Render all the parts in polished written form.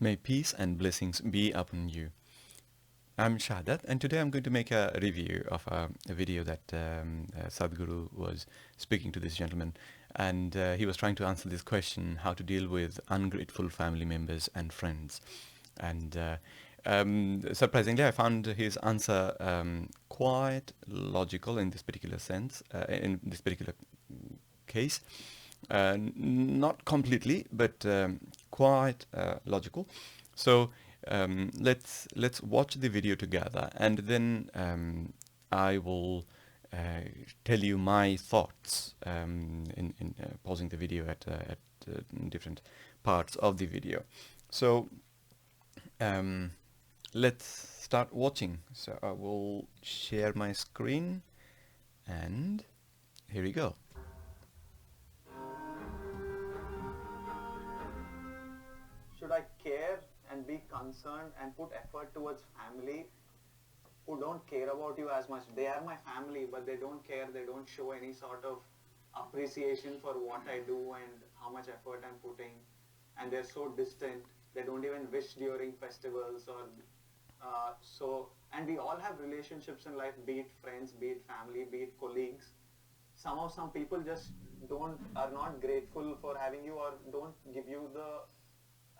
May peace and blessings be upon you. I'm Shahadat, and today I'm going to make a review of a video that Sadhguru was speaking to this gentleman, and he was trying to answer this question: how to deal with ungrateful family members and friends. And surprisingly, I found his answer quite logical in this particular sense, in this particular case. Not completely, but quite logical. So let's watch the video together, and then I will tell you my thoughts in pausing the video at different parts of the video. So let's start watching. So I will share my screen, and here we go. Should I care and be concerned and put effort towards family who don't care about you as much? They are my family, but they don't care. They don't show any sort of appreciation for what I do and how much effort I'm putting. And they're so distant. They don't even wish during festivals or and we all have relationships in life, be it friends, be it family, be it colleagues. Somehow some people just are not grateful for having you, or don't give you the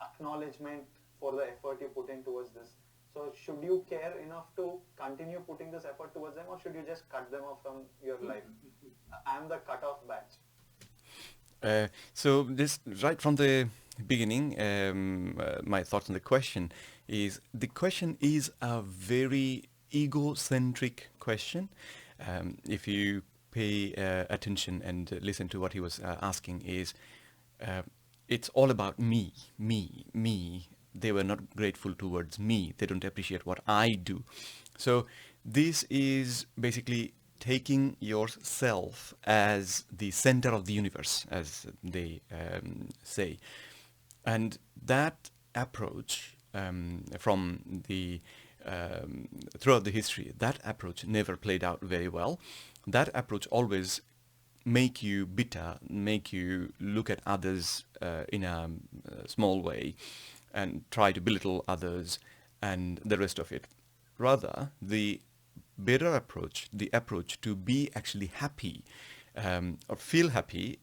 acknowledgement for the effort you put in towards this. So should you care enough to continue putting this effort towards them, or should you just cut them off from your life? I'm the cut-off batch. So this right from the beginning, my thoughts on the question is a very egocentric question. If you pay attention and listen to what he was asking, is it's all about me, me, me. They were not grateful towards me. They don't appreciate what I do. So this is basically taking yourself as the center of the universe, as they say. And that approach from the throughout the history, that approach never played out very well. That approach always make you bitter, make you look at others in a small way and try to belittle others and the rest of it. Rather, the better approach, the approach to be actually happy or feel happy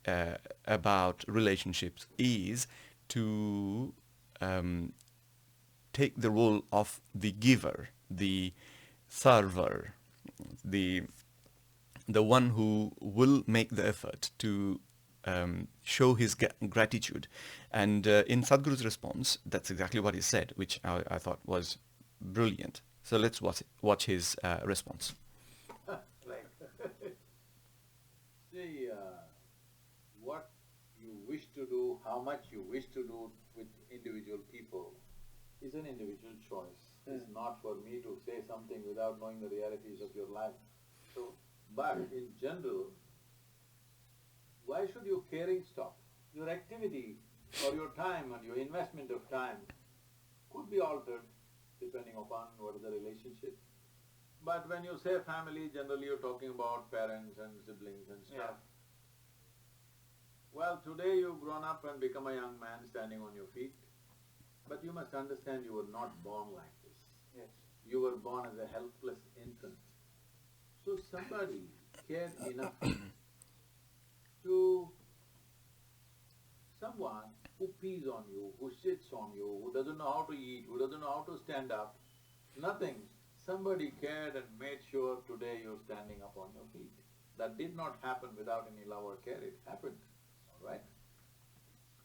about relationships, is to take the role of the giver, the server, the one who will make the effort to show his gratitude. And in Sadhguru's response, that's exactly what he said, which I thought was brilliant. So let's watch his response. Right. See, what you wish to do, how much you wish to do with individual people is an individual choice. It's not for me to say something without knowing the realities of your life. True. But in general, why should your caring stop? Your activity or your time and your investment of time could be altered depending upon what is the relationship. But when you say family, generally you're talking about parents and siblings and stuff. Yeah. Well, today you've grown up and become a young man standing on your feet, but you must understand you were not born like this. Yes. You were born as a helpless infant. So somebody cared enough to someone who pees on you, who sits on you, who doesn't know how to eat, who doesn't know how to stand up, nothing. Somebody cared and made sure today you're standing up on your feet. That did not happen without any love or care, it happened, all right?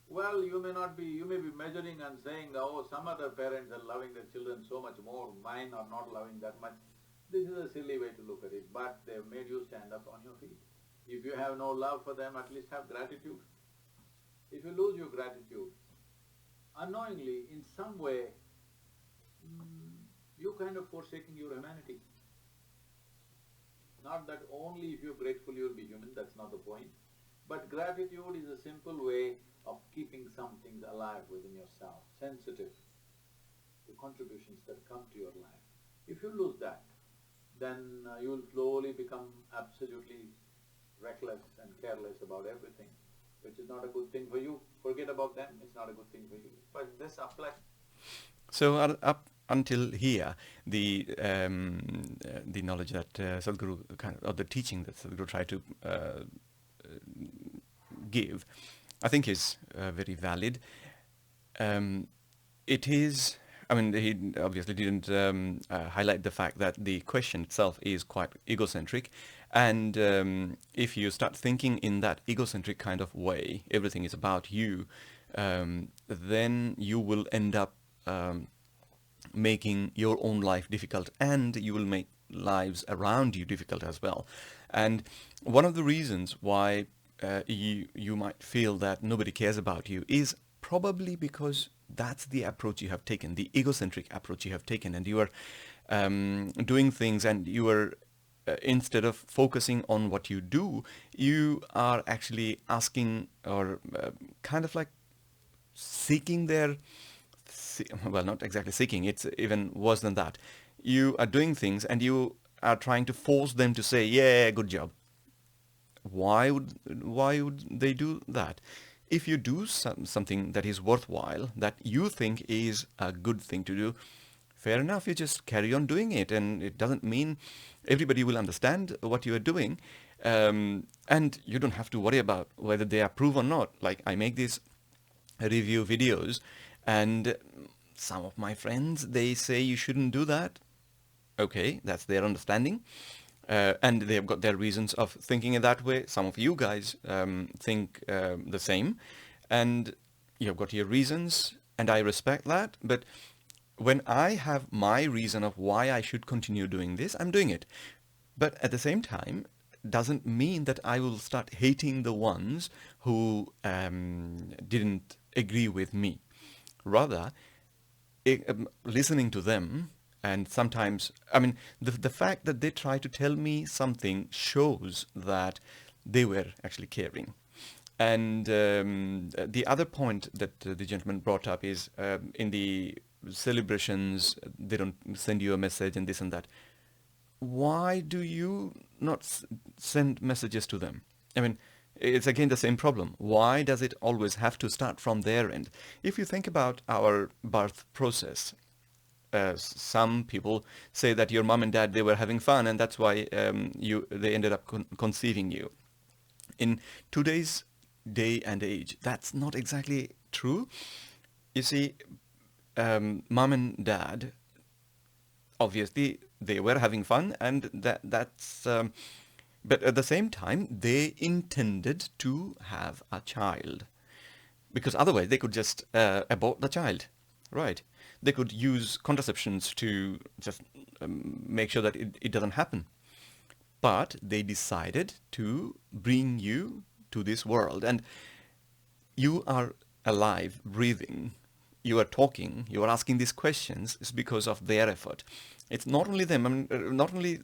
Well, you may be measuring and saying, oh, some other parents are loving their children so much more, mine are not loving that much. This is a silly way to look at it, but they've made you stand up on your feet. If you have no love for them, at least have gratitude. If you lose your gratitude, unknowingly, in some way, you're kind of forsaking your humanity. Not that only if you're grateful you'll be human, that's not the point. But gratitude is a simple way of keeping some things alive within yourself, sensitive to contributions that come to your life. If you lose that, then you'll slowly become absolutely reckless and careless about everything, which is not a good thing for you. Forget about them, it's not a good thing for you. But this applies. So up until here, the knowledge that Sadhguru or the teaching that Sadhguru tried to give, I think is very valid. It is. I mean, he obviously didn't highlight the fact that the question itself is quite egocentric, and if you start thinking in that egocentric kind of way, everything is about you, then you will end up making your own life difficult, and you will make lives around you difficult as well. And one of the reasons why you might feel that nobody cares about you is probably because that's the approach you have taken, the egocentric approach you have taken, and you are doing things, and you are instead of focusing on what you do, you are actually asking or kind of like seeking their, well, not exactly seeking, it's even worse than that. You are doing things and you are trying to force them to say, yeah, good job. Why would they do that? If you do something that is worthwhile, that you think is a good thing to do, fair enough, you just carry on doing it, and it doesn't mean everybody will understand what you are doing, and you don't have to worry about whether they approve or not. Like, I make these review videos, and some of my friends, they say you shouldn't do that. Okay, that's their understanding. And they've got their reasons of thinking in that way. Some of you guys think the same, and you've got your reasons, and I respect that. But when I have my reason of why I should continue doing this, I'm doing it. But at the same time, doesn't mean that I will start hating the ones who didn't agree with me. Rather, listening to them. And sometimes, I mean, the fact that they try to tell me something shows that they were actually caring. And the other point that the gentleman brought up is in the celebrations, they don't send you a message and this and that. Why do you not send messages to them? I mean, it's again the same problem. Why does it always have to start from their end? If you think about our birth process, some people say that your mom and dad, they were having fun, and that's why they ended up conceiving you. In today's day and age, that's not exactly true. You see, mom and dad, obviously, they were having fun, and that's. But at the same time, they intended to have a child, because otherwise they could just abort the child, right? They could use contraceptions to just make sure that it doesn't happen. But they decided to bring you to this world. And you are alive, breathing, you are talking, you are asking these questions, is because of their effort. It's not only them, I mean, not only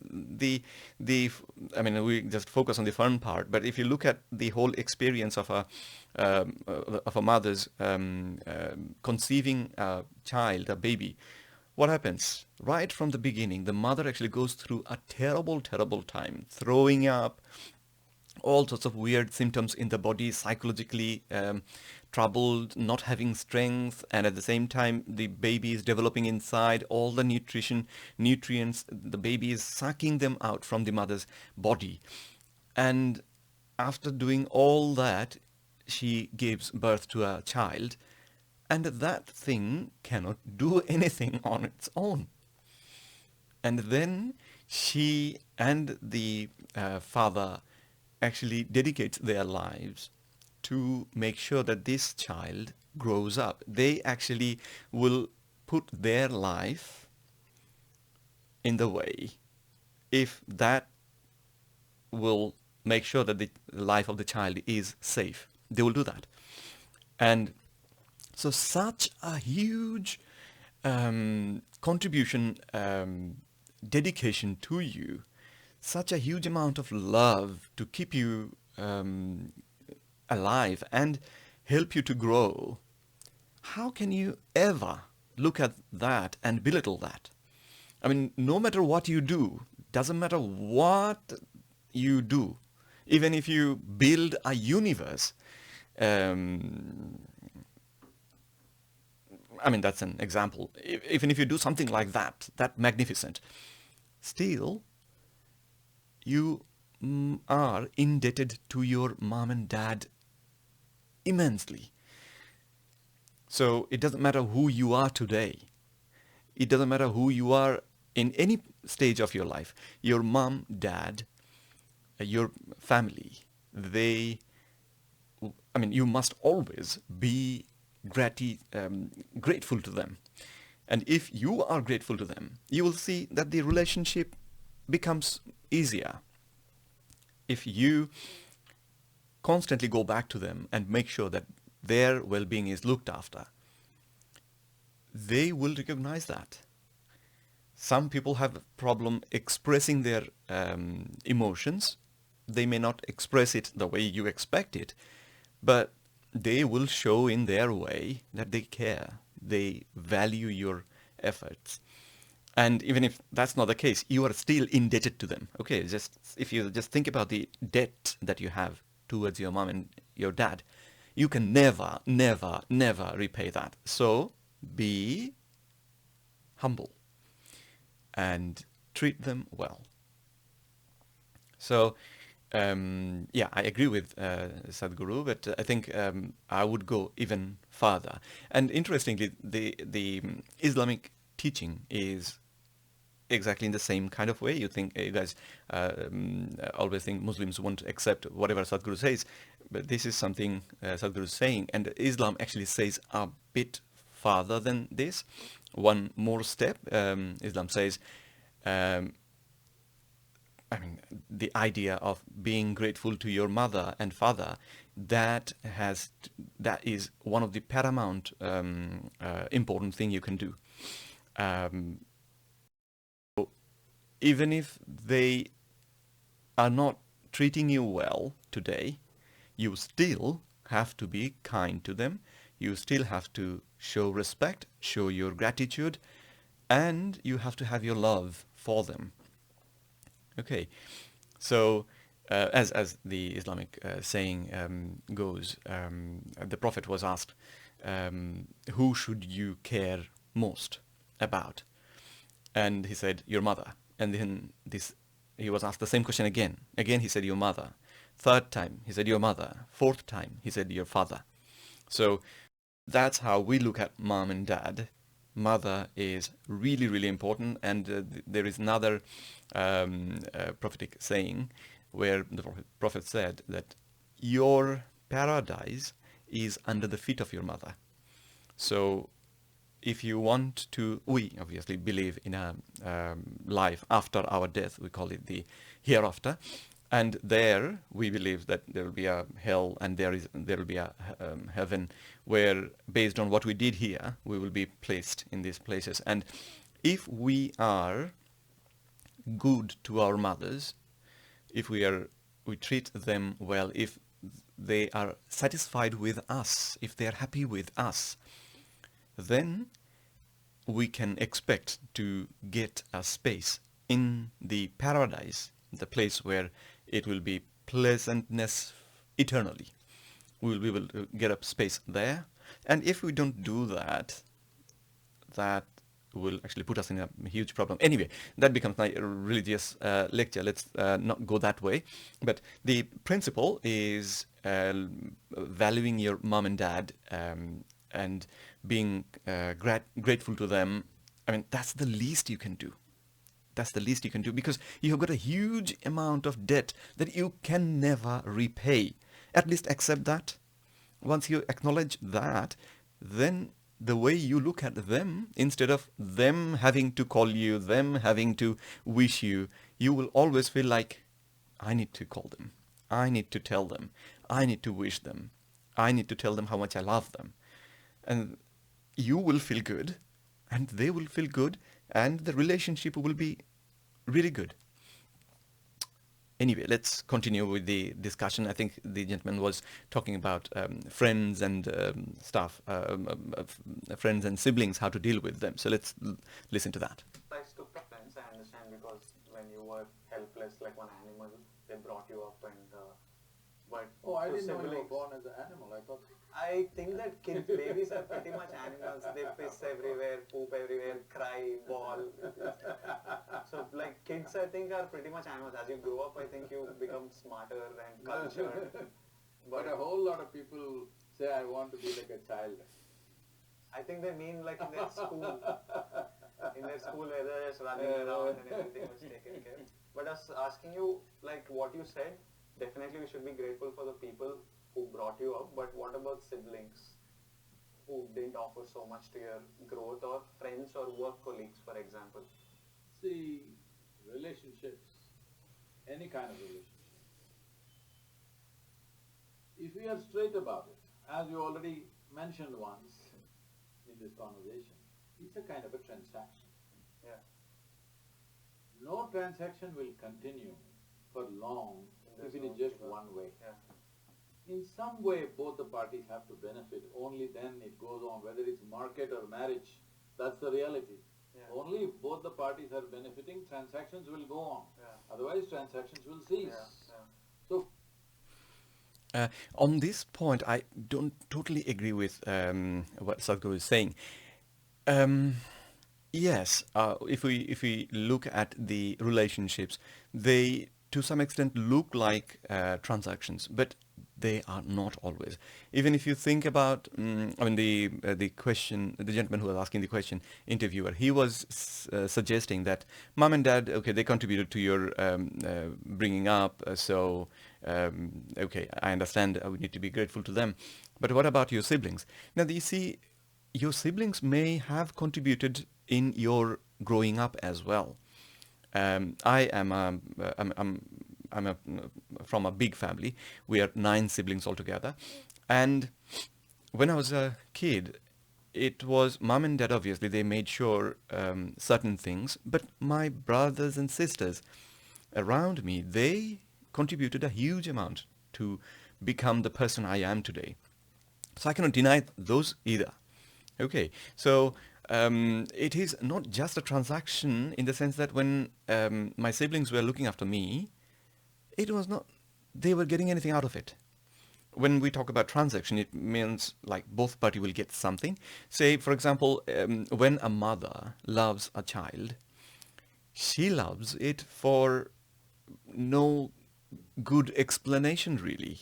I mean, we just focus on the fun part, but if you look at the whole experience of a mother's conceiving a child, a baby, what happens? Right from the beginning, the mother actually goes through a terrible, terrible time, throwing up, all sorts of weird symptoms in the body, psychologically troubled, not having strength, and at the same time the baby is developing inside all the nutrients, the baby is sucking them out from the mother's body. And after doing all that, she gives birth to a child, and that thing cannot do anything on its own. And then she and the father actually dedicates their lives to make sure that this child grows up. They actually will put their life in the way if that will make sure that the life of the child is safe. They will do that. And so such a huge contribution, dedication to you, such a huge amount of love to keep you alive and help you to grow. How can you ever look at that and belittle that? I mean, no matter what you do, doesn't matter what you do, even if you build a universe, I mean, that's an example. Even if you do something like that, that magnificent, still you are indebted to your mom and dad immensely. So it doesn't matter who you are today. It doesn't matter who you are in any stage of your life. Your mom, dad, your family, you must always be grateful to them. And if you are grateful to them, you will see that the relationship becomes easier. If you constantly go back to them and make sure that their well-being is looked after, they will recognize that. Some people have a problem expressing their emotions. They may not express it the way you expect it, but they will show in their way that they care. They value your efforts. And even if that's not the case, you are still indebted to them. Okay, if you just think about the debt that you have towards your mom and your dad, you can never, never, never repay that. So be humble and treat them well. So, yeah, I agree with Sadhguru, but I think I would go even further. And interestingly, the Islamic teaching is exactly in the same kind of way. You guys always think Muslims won't accept whatever Sadhguru says, but this is something Sadhguru is saying, and Islam actually says a bit farther than this. One more step. Islam says, the idea of being grateful to your mother and father, that is one of the paramount important thing you can do. Even if they are not treating you well today, you still have to be kind to them. You still have to show respect, show your gratitude, and you have to have your love for them. Okay, so as the Islamic saying goes, the Prophet was asked, who should you care most about? And he said, your mother. And then he was asked the same question again. Again he said, your mother. Third time he said, your mother. Fourth time he said, your father. So that's how we look at mom and dad. Mother is really, really important. And there is another prophetic saying where the Prophet said that your paradise is under the feet of your mother. So if you want to, we obviously believe in a life after our death. We call it the hereafter. And there we believe that there will be a hell and there will be a heaven, where based on what we did here, we will be placed in these places. And if we are good to our mothers, if we treat them well, if they are satisfied with us, if they are happy with us, then we can expect to get a space in the paradise, the place where it will be pleasantness eternally. We will be able to get a space there. And if we don't do that, that will actually put us in a huge problem. Anyway, that becomes my religious lecture. Let's not go that way. But the principle is valuing your mom and dad and being grateful to them. I mean, that's the least you can do. That's the least you can do, because you have got a huge amount of debt that you can never repay. At least accept that. Once you acknowledge that, then the way you look at them, instead of them having to call you, them having to wish you, you will always feel like, I need to call them. I need to tell them. I need to wish them. I need to tell them how much I love them. And you will feel good, and they will feel good, and the relationship will be really good. Anyway, let's continue with the discussion. I think the gentleman was talking about friends and stuff, friends and siblings, how to deal with them. So let's listen to that. Applies to friends, I understand, because when you were helpless like one animal, they brought you up and But Oh, I to didn't know you were siblings, born as an animal. I thought. I think that babies are pretty much animals. They piss everywhere, poop everywhere, cry, bawl. So like kids, I think are pretty much animals. As you grow up, I think you become smarter and cultured. But a whole lot of people say, I want to be like a child. I think they mean like in their school. In their school where they're just running around and everything was taken care. But us asking you, like what you said, definitely we should be grateful for the people who brought you up, but what about siblings who didn't offer so much to your growth, or friends or work colleagues, for example? See, relationships, any kind of relationship, if we are straight about it, as you already mentioned once in this conversation, it's a kind of a transaction. Yeah. No transaction will continue for long if it is no just give up. one way. Yeah. In some way, both the parties have to benefit, only then it goes on, whether it's market or marriage, that's the reality. Yeah. Only if both the parties are benefiting, transactions will go on. Yeah. Otherwise, transactions will cease. Yeah. Yeah. So, On this point, I don't totally agree with what Sadhguru is saying. Yes, if we look at the relationships, they to some extent look like transactions, but they are not always. Even if you think about, I mean, the question, the gentleman who was asking the question, interviewer, he was suggesting that mom and dad, okay, they contributed to your bringing up, so okay, I understand. We need to be grateful to them, but what about your siblings? Now, you see, your siblings may have contributed in your growing up as well. I am from a big family. We are 9 siblings altogether, and when I was a kid, it was mom and dad. Obviously, they made sure certain things, but my brothers and sisters around me, they contributed a huge amount to become the person I am today. So I cannot deny those either. Okay, so it is not just a transaction in the sense that when my siblings were looking after me, it was not they were getting anything out of it. When we talk about transaction, it means like both party will get something. Say, for example, when a mother loves a child, she loves it for no good explanation, really.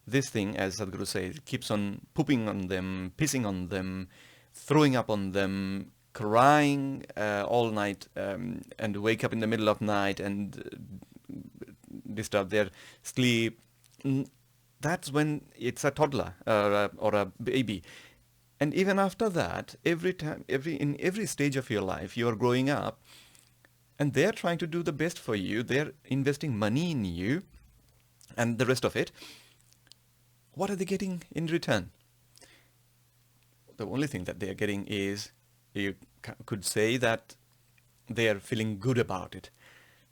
This thing, as Sadhguru says, keeps on pooping on them, pissing on them, throwing up on them, crying all night, and wake up in the middle of night and disturb their sleep. That's when it's a toddler or a baby. And even after that, in every stage of your life, you are growing up, and they're trying to do the best for you. They're investing money in you, and the rest of it. What are they getting in return? The only thing that they are getting is, you could say that they are feeling good about it.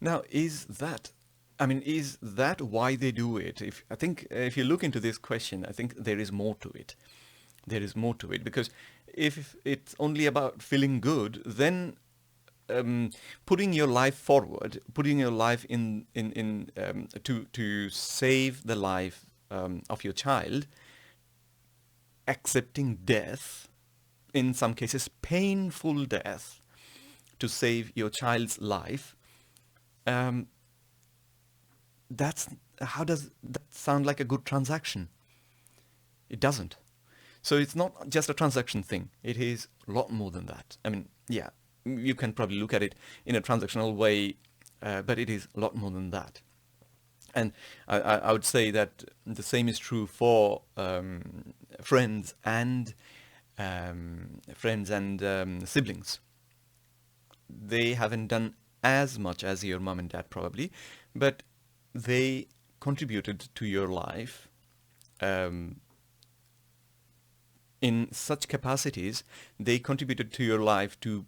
Now, is that why they do it? I think if you look into this question, I think there is more to it. There is more to it, because if it's only about feeling good, then putting your life forward, putting your life in to save the life of your child, accepting death, in some cases painful death, to save your child's life, how does that sound like a good transaction? It doesn't. So it's not just a transaction thing. It is a lot more than that. I mean, yeah, you can probably look at it in a transactional way, but it is a lot more than that. And I would say that the same is true for friends and siblings. They haven't done as much as your mom and dad probably, but they contributed to your life in such capacities. They contributed to your life to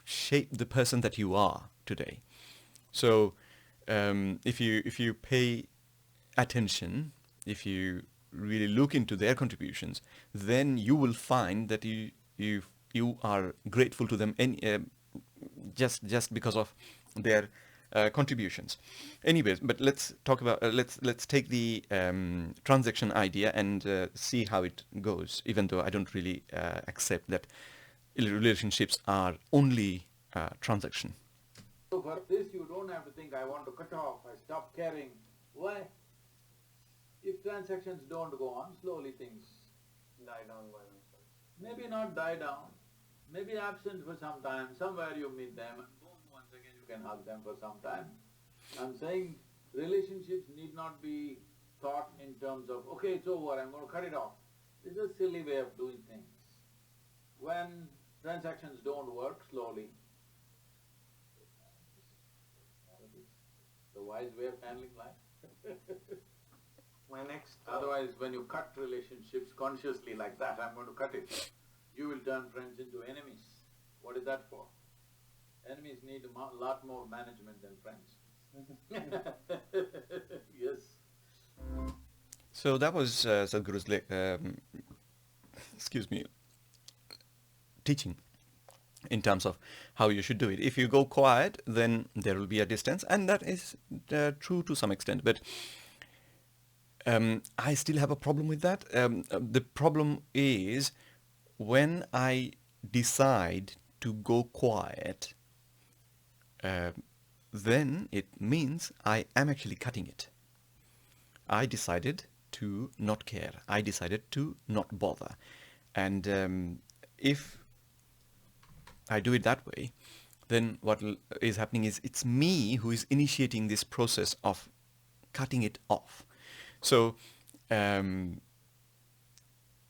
shape the person that you are today. So if you pay attention, if you really look into their contributions, then you will find that you are grateful to them just because of their contributions. Anyways, but let's talk about let's take the transaction idea and see how it goes. Even though I don't really accept that relationships are only transaction. So for this you don't have to think, I want to cut off, I stop caring. Why? If transactions don't go on, slowly things Die down by themselves. maybe not die down, maybe absent for some time, somewhere you meet them and boom, once again you can hug them for some time. I'm saying relationships need not be thought in terms of, okay, it's over, I'm going to cut it off. This is a silly way of doing things. When transactions don't work, slowly, the wise way of handling life. My next Otherwise, when you cut relationships consciously like that, I'm going to cut it, you will turn friends into enemies. What is that for? Enemies need a lot more management than friends. Yes. So that was Sadhguru's teaching in terms of how you should do it. If you go quiet, then there will be a distance, and that is true to some extent. But I still have a problem with that. The problem is when I decide to go quiet, then it means I am actually cutting it. I decided to not care. I decided to not bother. And if I do it that way, then what is happening is it's me who is initiating this process of cutting it off. So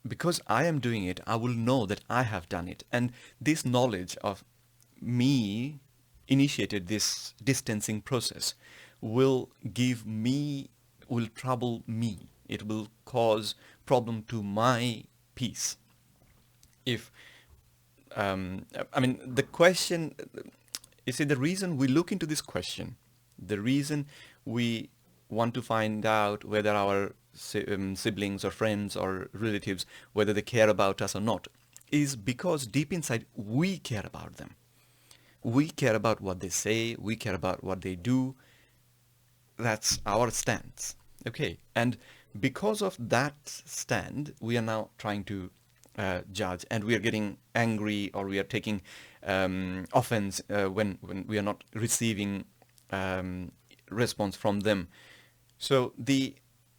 because I am doing it, I will know that I have done it. And this knowledge of me initiated this distancing process will trouble me. It will cause problem to my peace. If the question, you see, the reason we look into this question, the reason we want to find out whether our siblings or friends or relatives, whether they care about us or not, is because deep inside we care about them. We care about what they say, we care about what they do. That's our stance. Okay, and because of that stand, we are now trying to judge, and we are getting angry, or we are taking offense when we are not receiving response from them. So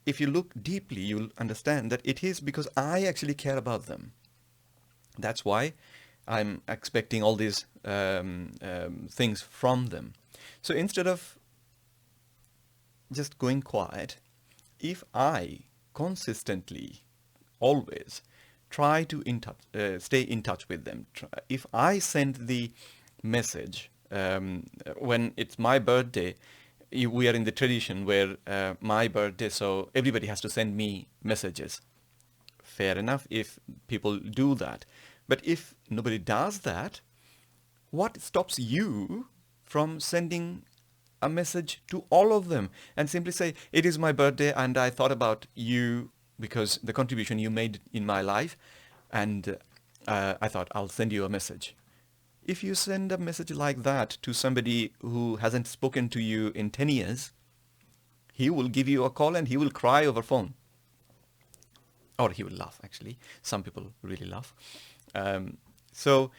if you look deeply, you'll understand that it is because I actually care about them. That's why I'm expecting all these things from them. So instead of just going quiet, if I consistently, always try to stay in touch with them, if I send the message when it's my birthday, we are in the tradition where my birthday, so everybody has to send me messages. Fair enough if people do that. But if nobody does that, what stops you from sending a message to all of them and simply say, it is my birthday and I thought about you because the contribution you made in my life, and I thought I'll send you a message. If you send a message like that to somebody who hasn't spoken to you in 10 years, he will give you a call and he will cry over phone. Or he will laugh, actually. Some people really laugh. So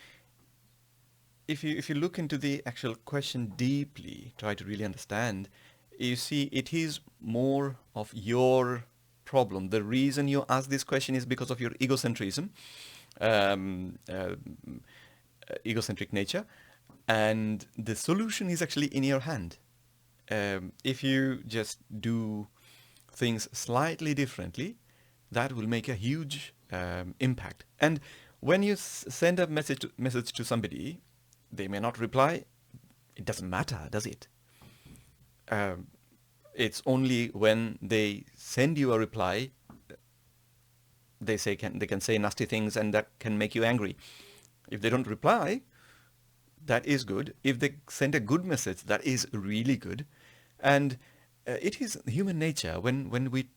if you look into the actual question deeply, try to really understand, you see it is more of your problem. The reason you ask this question is because of your egocentrism, egocentric nature, and the solution is actually in your hand. If you just do things slightly differently, that will make a huge impact. And when you send a message to somebody, they may not reply. It doesn't matter, does it? It's only when they send you a reply, they can say nasty things, and that can make you angry. If they don't reply, that is good. If they send a good message, that is really good. And it is human nature when we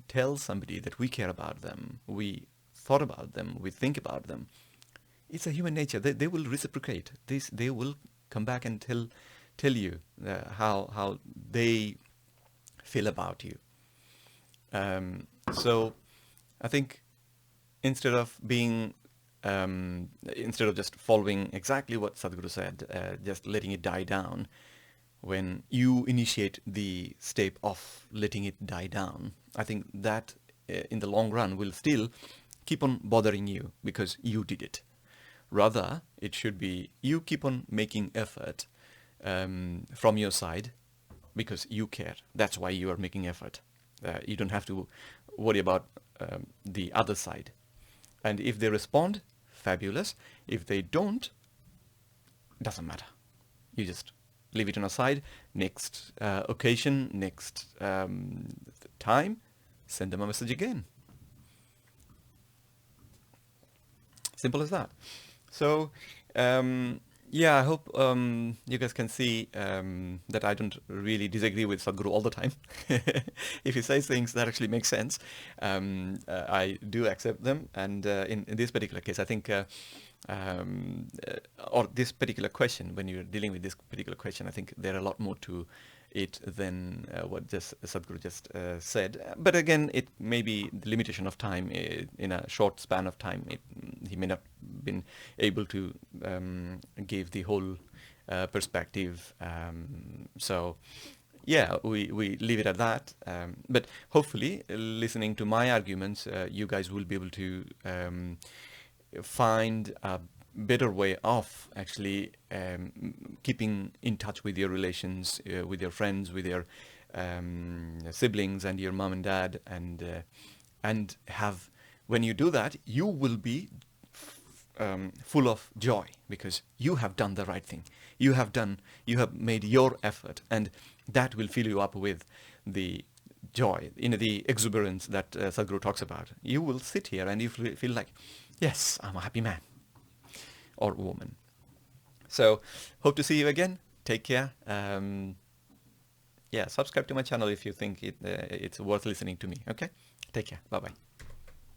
tell somebody that we care about them, we thought about them, we think about them. It's a human nature. They will reciprocate. They will come back and tell you how they feel about you. So I think instead of just following exactly what Sadhguru said, just letting it die down, when you initiate the step of letting it die down, I think that in the long run will still keep on bothering you because you did it. Rather, it should be you keep on making effort from your side because you care. That's why you are making effort. You don't have to worry about the other side. And if they respond, fabulous. If they don't, doesn't matter. You just leave it on a side. Next occasion, next time, send them a message again. Simple as that. So, yeah, I hope you guys can see that I don't really disagree with Sadhguru all the time. If he says things that actually make sense, I do accept them. And in this particular case, I think, or this particular question, when you're dealing with this particular question, I think there are a lot more to it than what just Sadhguru just said. But again, it may be the limitation of time. In a short span of time, he may not been able to give the whole perspective. So yeah, we leave it at that. But hopefully, listening to my arguments, you guys will be able to find a better way of actually keeping in touch with your relations, with your friends, with your siblings and your mom and dad, and have, when you do that, you will be full of joy because you have done the right thing. You have made your effort, and that will fill you up with the joy, the exuberance that Sadhguru talks about. You will sit here and you feel like, yes, I'm a happy man or woman. So hope to see you again. Take care. Yeah, subscribe to my channel if you think it's worth listening to me. Okay, take care. Bye bye.